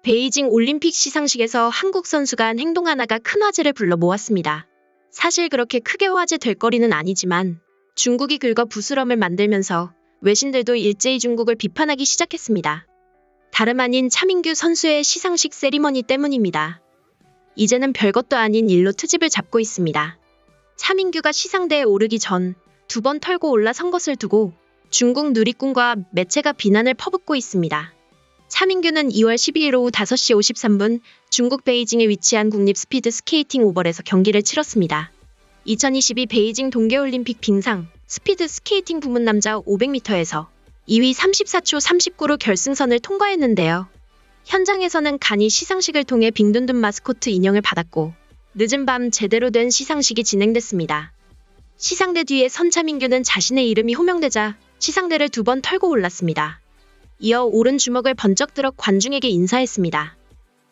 베이징 올림픽 시상식에서 한국 선수가 한 행동 하나가 큰 화제를 불러 모았습니다. 사실 그렇게 크게 화제될 거리는 아니지만 중국이 긁어 부스럼을 만들면서 외신들도 일제히 중국을 비판하기 시작했습니다. 다름 아닌 차민규 선수의 시상식 세리머니 때문입니다. 이제는 별것도 아닌 일로 트집을 잡고 있습니다. 차민규가 시상대에 오르기 전 2번 털고 올라선 것을 두고 중국 누리꾼과 매체가 비난을 퍼붓고 있습니다. 차민규는 2월 12일 오후 5시 53분 중국 베이징에 위치한 국립 스피드 스케이팅 오벌에서 경기를 치렀습니다. 2022 베이징 동계올림픽 빙상 스피드 스케이팅 부문 남자 500m에서 2위 34초 39로 결승선을 통과했는데요. 현장에서는 간이 시상식을 통해 빙둔둔 마스코트 인형을 받았고 늦은 밤 제대로 된 시상식이 진행됐습니다. 시상대 뒤에 선 차민규는 자신의 이름이 호명되자 시상대를 2번 털고 올랐습니다. 이어 오른 주먹을 번쩍 들어 관중에게 인사했습니다.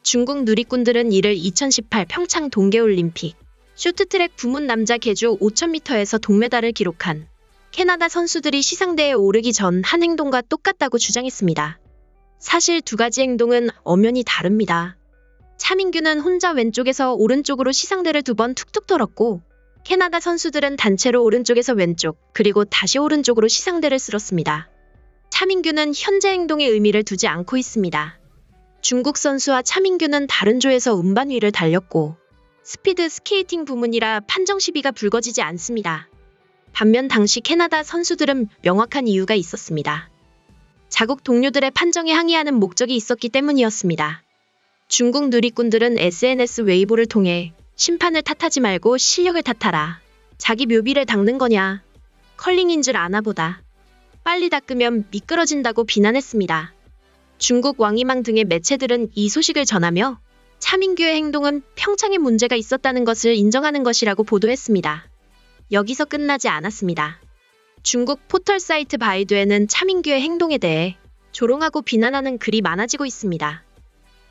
중국 누리꾼들은 이를 2018 평창 동계올림픽 쇼트트랙 부문 남자 계주 5000m에서 동메달을 기록한 캐나다 선수들이 시상대에 오르기 전 한 행동과 똑같다고 주장했습니다. 사실 두 가지 행동은 엄연히 다릅니다. 차민규는 혼자 왼쪽에서 오른쪽으로 시상대를 2번 툭툭 털었고 캐나다 선수들은 단체로 오른쪽에서 왼쪽 그리고 다시 오른쪽으로 시상대를 쓸었습니다. 차민규는 현재 행동에 의미를 두지 않고 있습니다. 중국 선수와 차민규는 다른 조에서 음반 위를 달렸고 스피드 스케이팅 부문이라 판정 시비가 불거지지 않습니다. 반면 당시 캐나다 선수들은 명확한 이유가 있었습니다. 자국 동료들의 판정에 항의하는 목적이 있었기 때문이었습니다. 중국 누리꾼들은 SNS 웨이보를 통해 심판을 탓하지 말고 실력을 탓하라. 자기 묘비를 닦는 거냐. 컬링인 줄 아나 보다. 빨리 닦으면 미끄러진다고 비난했습니다. 중국 왕이망 등의 매체들은 이 소식을 전하며 차민규의 행동은 평창에 문제가 있었다는 것을 인정하는 것이라고 보도했습니다. 여기서 끝나지 않았습니다. 중국 포털 사이트 바이두에는 차민규의 행동에 대해 조롱하고 비난하는 글이 많아지고 있습니다.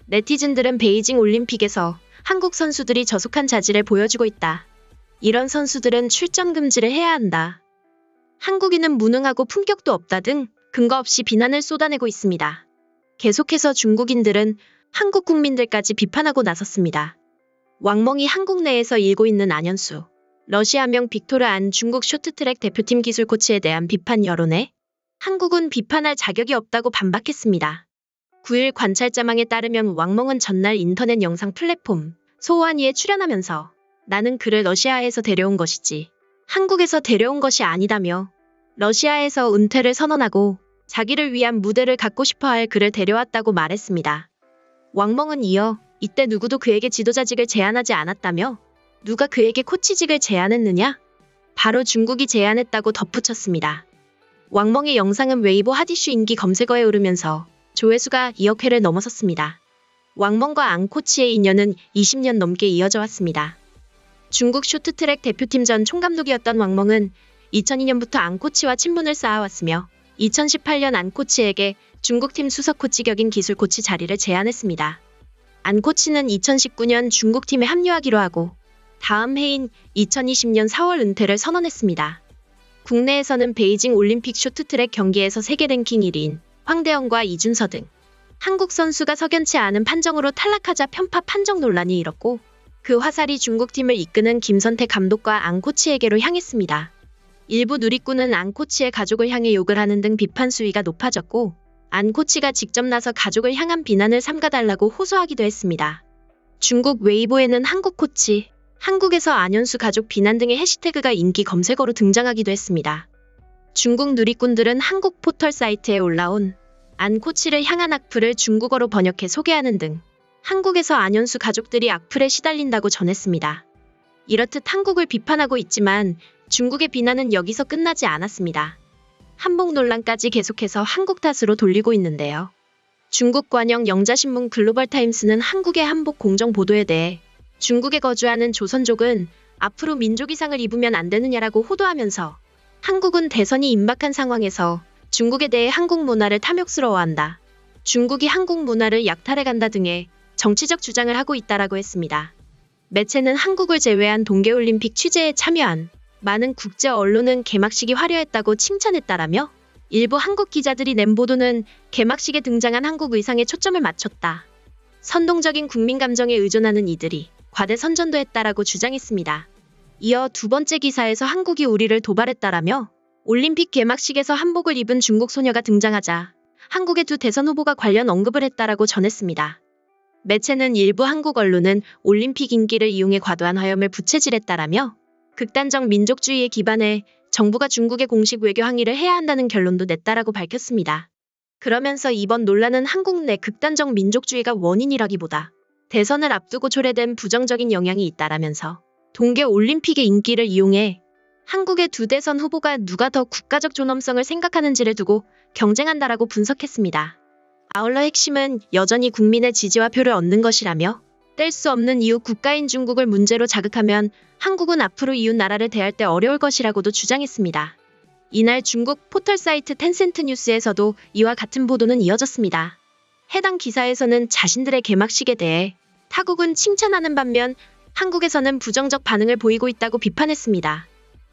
네티즌들은 베이징 올림픽에서 한국 선수들이 저속한 자질을 보여주고 있다. 이런 선수들은 출전 금지를 해야 한다. 한국인은 무능하고 품격도 없다 등 근거 없이 비난을 쏟아내고 있습니다. 계속해서 중국인들은 한국 국민들까지 비판하고 나섰습니다. 왕멍이 한국 내에서 일고 있는 안현수, 러시아명 빅토르 안 중국 쇼트트랙 대표팀 기술 코치에 대한 비판 여론에 한국은 비판할 자격이 없다고 반박했습니다. 9일 관찰자망에 따르면 왕멍은 전날 인터넷 영상 플랫폼 소호환이에 출연하면서 나는 그를 러시아에서 데려온 것이지 한국에서 데려온 것이 아니다며 러시아에서 은퇴를 선언하고 자기를 위한 무대를 갖고 싶어할 그를 데려왔다고 말했습니다. 왕멍은 이어 이때 누구도 그에게 지도자직을 제안하지 않았다며 누가 그에게 코치직을 제안했느냐? 바로 중국이 제안했다고 덧붙였습니다. 왕멍의 영상은 웨이보 핫이슈 인기 검색어에 오르면서 조회수가 2억 회를 넘어섰습니다. 왕멍과 안 코치의 인연은 20년 넘게 이어져 왔습니다. 중국 쇼트트랙 대표팀 전 총감독이었던 왕멍은 2002년부터 안 코치와 친분을 쌓아왔으며 2018년 안 코치에게 중국팀 수석 코치 격인 기술 코치 자리를 제안했습니다. 안 코치는 2019년 중국팀에 합류하기로 하고 다음 해인 2020년 4월 은퇴를 선언했습니다. 국내에서는 베이징 올림픽 쇼트트랙 경기에서 세계 랭킹 1위인 황대영과 이준서 등 한국 선수가 석연치 않은 판정으로 탈락하자 편파 판정 논란이 일었고 그 화살이 중국팀을 이끄는 김선태 감독과 안 코치에게로 향했습니다. 일부 누리꾼은 안 코치의 가족을 향해 욕을 하는 등 비판 수위가 높아졌고 안 코치가 직접 나서 가족을 향한 비난을 삼가달라고 호소하기도 했습니다. 중국 웨이보에는 한국 코치, 한국에서 안현수 가족 비난 등의 해시태그가 인기 검색어로 등장하기도 했습니다. 중국 누리꾼들은 한국 포털 사이트에 올라온 안 코치를 향한 악플을 중국어로 번역해 소개하는 등 한국에서 안현수 가족들이 악플에 시달린다고 전했습니다. 이렇듯 한국을 비판하고 있지만 중국의 비난은 여기서 끝나지 않았습니다. 한복 논란까지 계속해서 한국 탓으로 돌리고 있는데요. 중국 관영 영자신문 글로벌타임스는 한국의 한복 공정 보도에 대해 중국에 거주하는 조선족은 앞으로 민족이상을 입으면 안 되느냐라고 호도하면서 한국은 대선이 임박한 상황에서 중국에 대해 한국 문화를 탐욕스러워한다. 중국이 한국 문화를 약탈해간다 등의 정치적 주장을 하고 있다라고 했습니다. 매체는 한국을 제외한 동계올림픽 취재에 참여한 많은 국제 언론은 개막식이 화려했다고 칭찬했다라며 일부 한국 기자들이 낸 보도는 개막식에 등장한 한국 의상에 초점을 맞췄다. 선동적인 국민 감정에 의존하는 이들이 과대 선전도했다라고 주장했습니다. 이어 두 번째 기사에서 한국이 우리를 도발했다라며 올림픽 개막식에서 한복을 입은 중국 소녀가 등장하자 한국의 두 대선 후보가 관련 언급을 했다라고 전했습니다. 매체는 일부 한국 언론은 올림픽 인기를 이용해 과도한 화염을 부채질했다라며 극단적 민족주의에 기반해 정부가 중국의 공식 외교 항의를 해야 한다는 결론도 냈다라고 밝혔습니다. 그러면서 이번 논란은 한국 내 극단적 민족주의가 원인이라기보다 대선을 앞두고 초래된 부정적인 영향이 있다라면서 동계 올림픽의 인기를 이용해 한국의 두 대선 후보가 누가 더 국가적 존엄성을 생각하는지를 두고 경쟁한다라고 분석했습니다. 아울러 핵심은 여전히 국민의 지지와 표를 얻는 것이라며 뗄 수 없는 이웃 국가인 중국을 문제로 자극하면 한국은 앞으로 이웃 나라를 대할 때 어려울 것이라고도 주장했습니다. 이날 중국 포털 사이트 텐센트 뉴스에서도 이와 같은 보도는 이어졌습니다. 해당 기사에서는 자신들의 개막식에 대해 타국은 칭찬하는 반면 한국에서는 부정적 반응을 보이고 있다고 비판했습니다.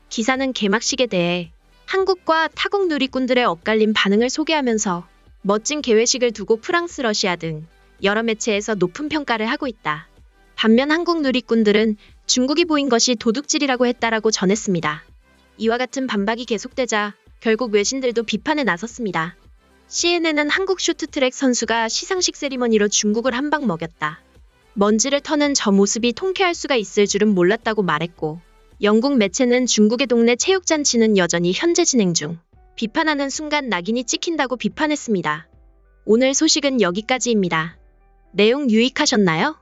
기사는 개막식에 대해 한국과 타국 누리꾼들의 엇갈린 반응을 소개하면서 멋진 개회식을 두고 프랑스, 러시아 등 여러 매체에서 높은 평가를 하고 있다. 반면 한국 누리꾼들은 중국이 보인 것이 도둑질이라고 했다라고 전했습니다. 이와 같은 반박이 계속되자 결국 외신들도 비판에 나섰습니다. CNN은 한국 쇼트트랙 선수가 시상식 세리머니로 중국을 한 방 먹였다. 먼지를 터는 저 모습이 통쾌할 수가 있을 줄은 몰랐다고 말했고, 영국 매체는 중국의 동네 체육잔치는 여전히 현재 진행 중, 비판하는 순간 낙인이 찍힌다고 비판했습니다. 오늘 소식은 여기까지입니다. 내용 유익하셨나요?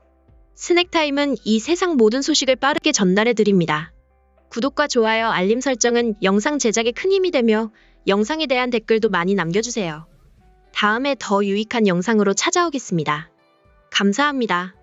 스낵타임은 이 세상 모든 소식을 빠르게 전달해 드립니다. 구독과 좋아요, 알림 설정은 영상 제작에 큰 힘이 되며 영상에 대한 댓글도 많이 남겨주세요. 다음에 더 유익한 영상으로 찾아오겠습니다. 감사합니다.